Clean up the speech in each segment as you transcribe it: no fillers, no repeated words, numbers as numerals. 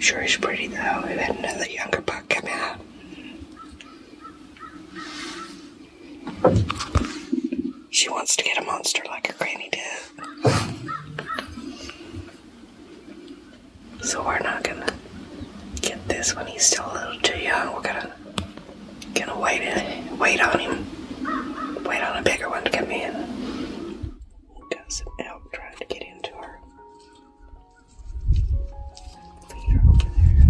Sure is pretty though. We've had another younger buck come out. She wants to get a monster like her granny did. So we're not gonna get this when he's still a little too young. We're gonna wait on him. Wait on a bigger one to come in. Got some elk trying to get into her feeder over there.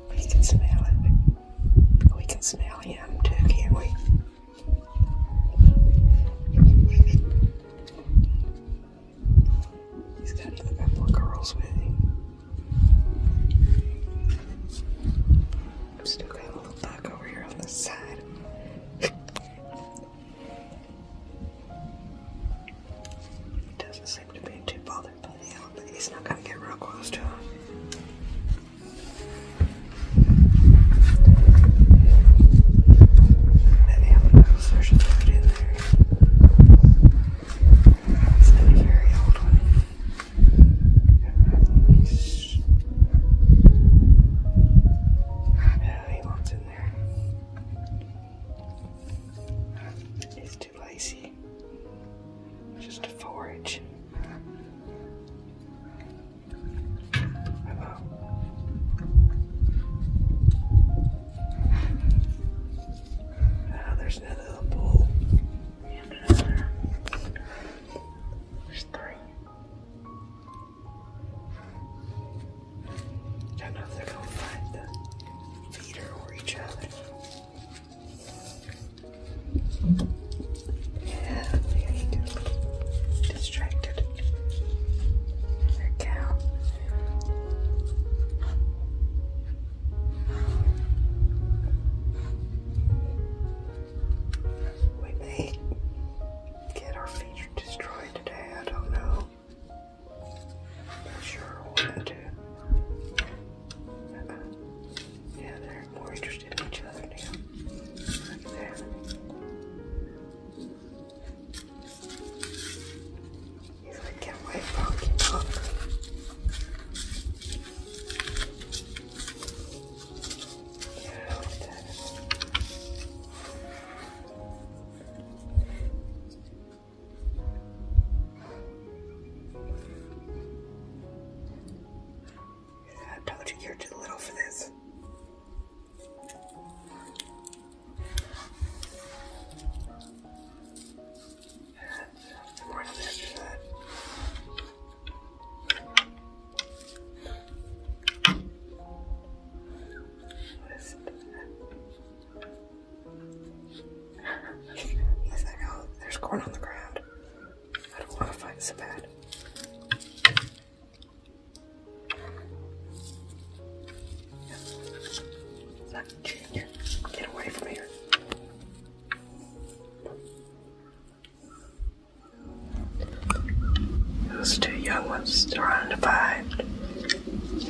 We can smell it. We can smell him too, can't we? He's got even a couple more girls with him. I've still got a little buck over here on this side. Doesn't seem to be too bothered by the elk, but he's not going to get real close to him. That elk knows there's a food in there. It's not a very old one. He wants in there. He's too lazy. Just to forage. There's another little bull. And another. There's three. Don't know if they're gonna fight the feeder or each other. Yeah, he got a little distracted. Their cow. We may get our feeder destroyed today, I don't know. Not sure when to. Yeah, they're more interested in each other now. Look at that. He's like, get away from me, punk. Yeah, look at that. I told you you're too little for this. More on the other side. Listen to that. He's like, oh, there's corn on the ground. I don't want to fight so bad. Junior, get away from here. Those two young ones trying to fight.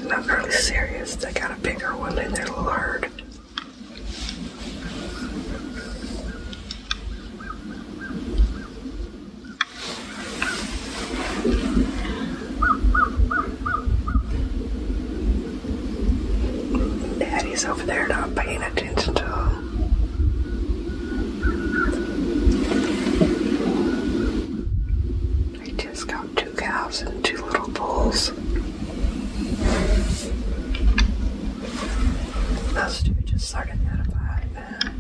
Not really serious. They got a bigger one in their little herd. Daddy's over there not paying attention to them. They just got 2 cows and 2 little bulls. Those two just started out of fight, man.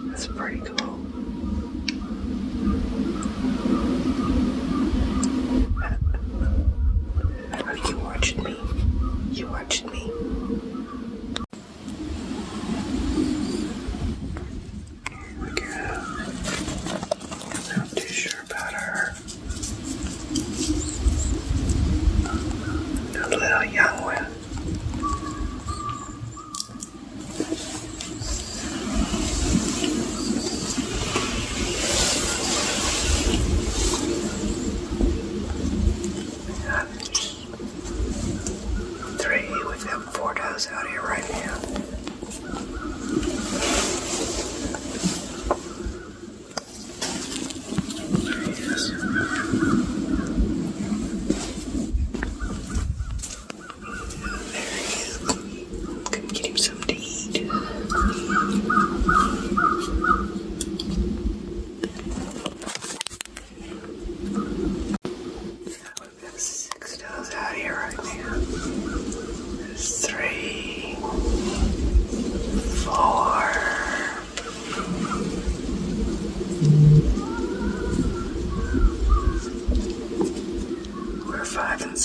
That's pretty cool. Are you watching me? You watching me?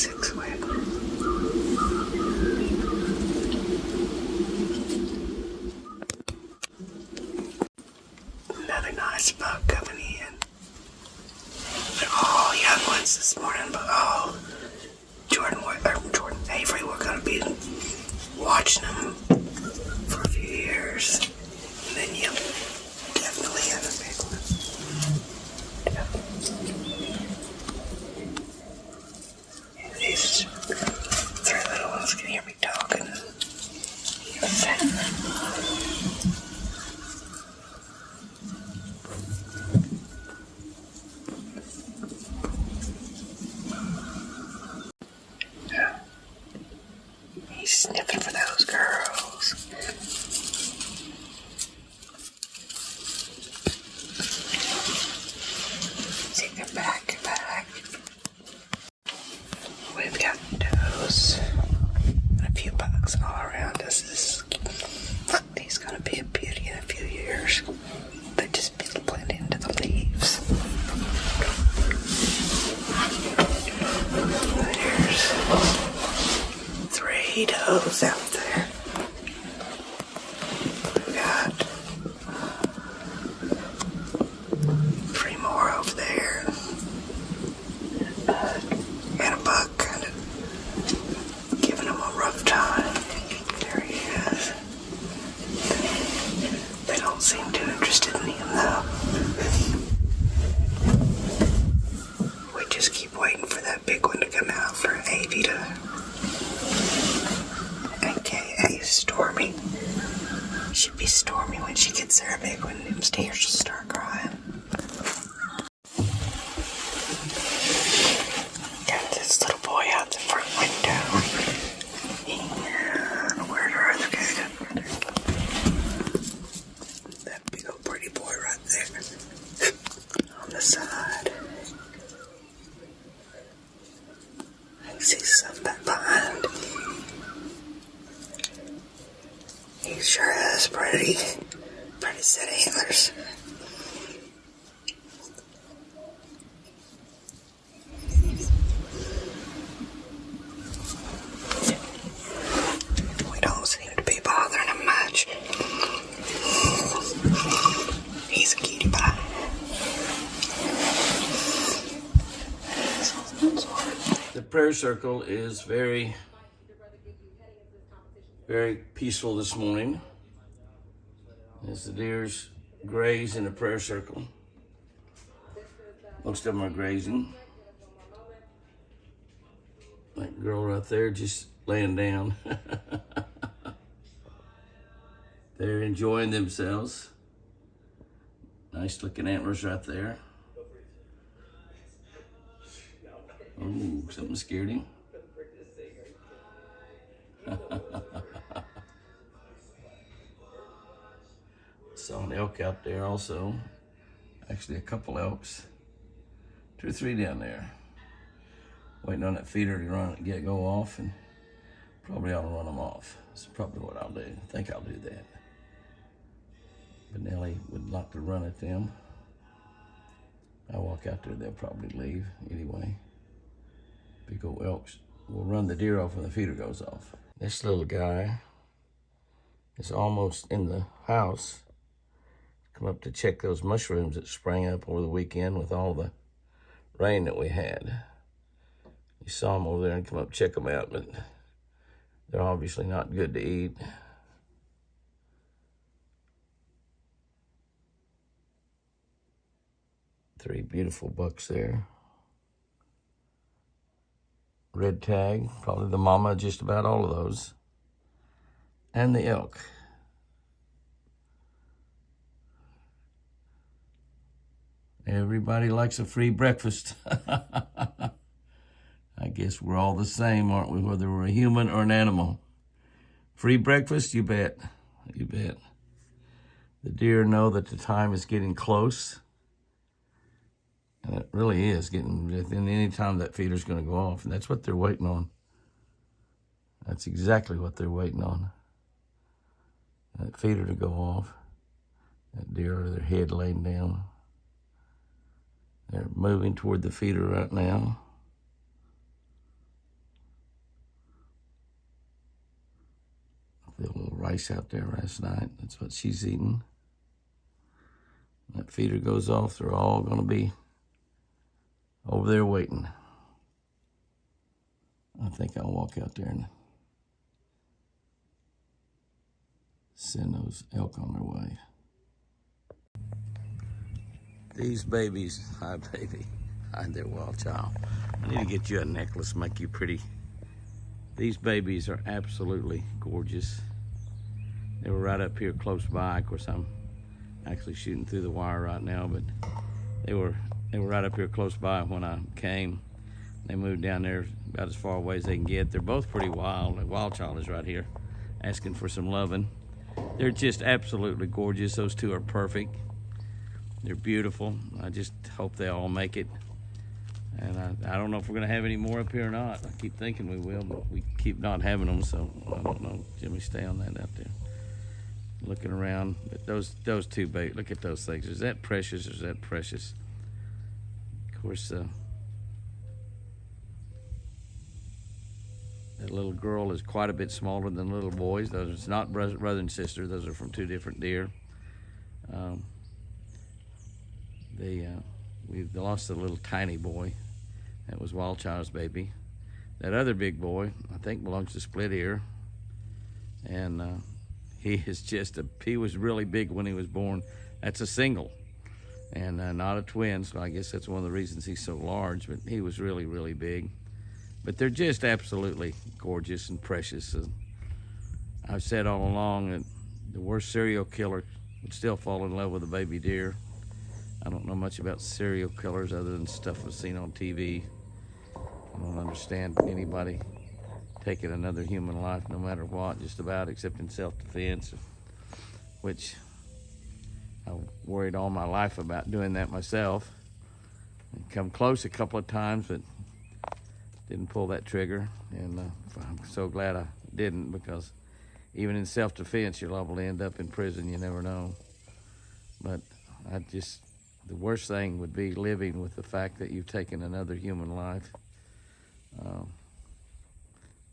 6 wig. Another nice buck coming in. They're all young ones this morning, but Averie, we're going to be watching them for a few years. And then you'll definitely have a big one. These 3 little ones can hear me talking. He's sniffing for those girls. See, come back. We've got does and a few bugs all around us. He's going to be a beauty in a few years. They just blend into the leaves. There's 3 does out there. We've got 3 more over there. And a buck kind of giving him a rough time. There he is. They don't seem too interested in him though. We just keep waiting for that big one to come out for Avie to, aka Stormy. She'll be Stormy when she gets there big one. Them steers will start crying. Got this little boy out the front window. And where's our other guy? That big old pretty boy right there. On the side. I see something back behind. He sure has pretty set of antlers. We don't seem to be bothering him much. He's a cutie pie. The prayer circle is very, very peaceful this morning as the deers graze in a prayer circle. Most of them are grazing. That girl right there just laying down. They're enjoying themselves. Nice looking antlers right there. Oh, something scared him. Saw an elk out there also. Actually, a couple elks. 2 or 3 down there. Waiting on that feeder to go off, and probably ought to run them off. That's probably what I'll do. I think I'll do that. But Nellie would like to run at them. I walk out there, they'll probably leave anyway. Big old elks will run the deer off when the feeder goes off. This little guy is almost in the house. Come up to check those mushrooms that sprang up over the weekend with all the rain that we had. You saw them over there and come up check them out, but they're obviously not good to eat. Three beautiful bucks there. Red tag, probably the mama, just about all of those. And the elk. Everybody likes a free breakfast. I guess we're all the same, aren't we? Whether we're a human or an animal. Free breakfast, you bet. You bet. The deer know that the time is getting close. And it really is getting within any time that feeder's going to go off. And that's what they're waiting on. That's exactly what they're waiting on. That feeder to go off. That deer with their head laying down. They're moving toward the feeder right now. rice out there last night. That's what she's eating. That feeder goes off, they're all gonna be over there waiting. I think I'll walk out there and send those elk on their way. These babies, hi baby, hi there, wild child. I need to get you a necklace, make you pretty. These babies are absolutely gorgeous. They were right up here close by. Of course, I'm actually shooting through the wire right now, but they were right up here close by when I came. They moved down there about as far away as they can get. They're both pretty wild. The wild child is right here asking for some loving. They're just absolutely gorgeous. Those two are perfect. They're beautiful. I just hope they all make it. And I don't know if we're going to have any more up here or not. I keep thinking we will, but we keep not having them, so I don't know. Jimmy, stay on that out there. Looking around. But those two babies, look at those things. Is that precious or is that precious? Of course, that little girl is quite a bit smaller than the little boys. Those are not brother and sister. Those are from two different deer. We lost a little tiny boy. That was Wild Child's baby. That other big boy, I think, belongs to Split Ear. And he was really big when he was born. That's a single and not a twin, so I guess that's one of the reasons he's so large, but he was really, really big. But they're just absolutely gorgeous and precious. And I've said all along that the worst serial killer would still fall in love with a baby deer. I don't know much about serial killers other than stuff I've seen on TV. I don't understand anybody taking another human life, no matter what, just about, except in self-defense, which I worried all my life about doing that myself. I come close a couple of times, but didn't pull that trigger, and I'm so glad I didn't, because even in self-defense, you're liable to end up in prison. You never know. But the worst thing would be living with the fact that you've taken another human life.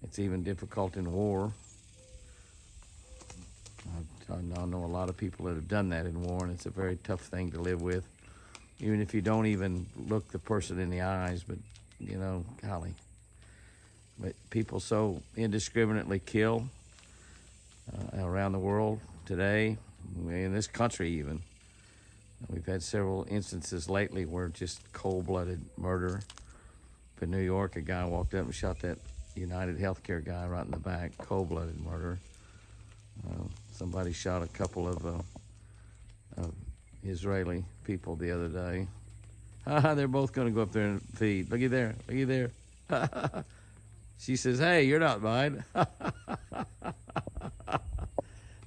It's even difficult in war. I know a lot of people that have done that in war, and it's a very tough thing to live with, even if you don't even look the person in the eyes, but, you know, golly. But people so indiscriminately kill around the world today, in this country even. We've had several instances lately where just cold-blooded murder. Up in New York, a guy walked up and shot that United Healthcare guy right in the back, cold-blooded murder. Somebody shot a couple of Israeli people the other day. They're both going to go up there and feed. Looky there, looky there. She says, "Hey, you're not mine."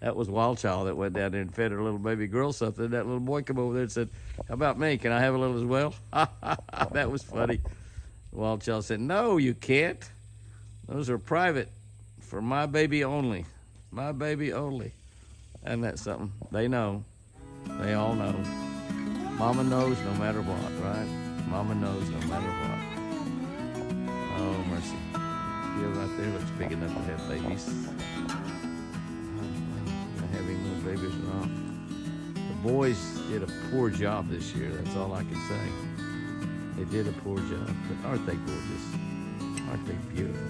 That was Wild Child that went down there and fed her little baby girl something. That little boy came over there and said, "How about me? Can I have a little as well?" That was funny. Wild Child said, "No, you can't. Those are private for my baby only. My baby only." And that's something. They know. They all know. Mama knows no matter what, right? Mama knows no matter what. Oh, mercy. Deer right there looks big enough to have babies. Having little babies or not. The boys did a poor job this year. That's all I can say. They did a poor job. But aren't they gorgeous? Aren't they beautiful?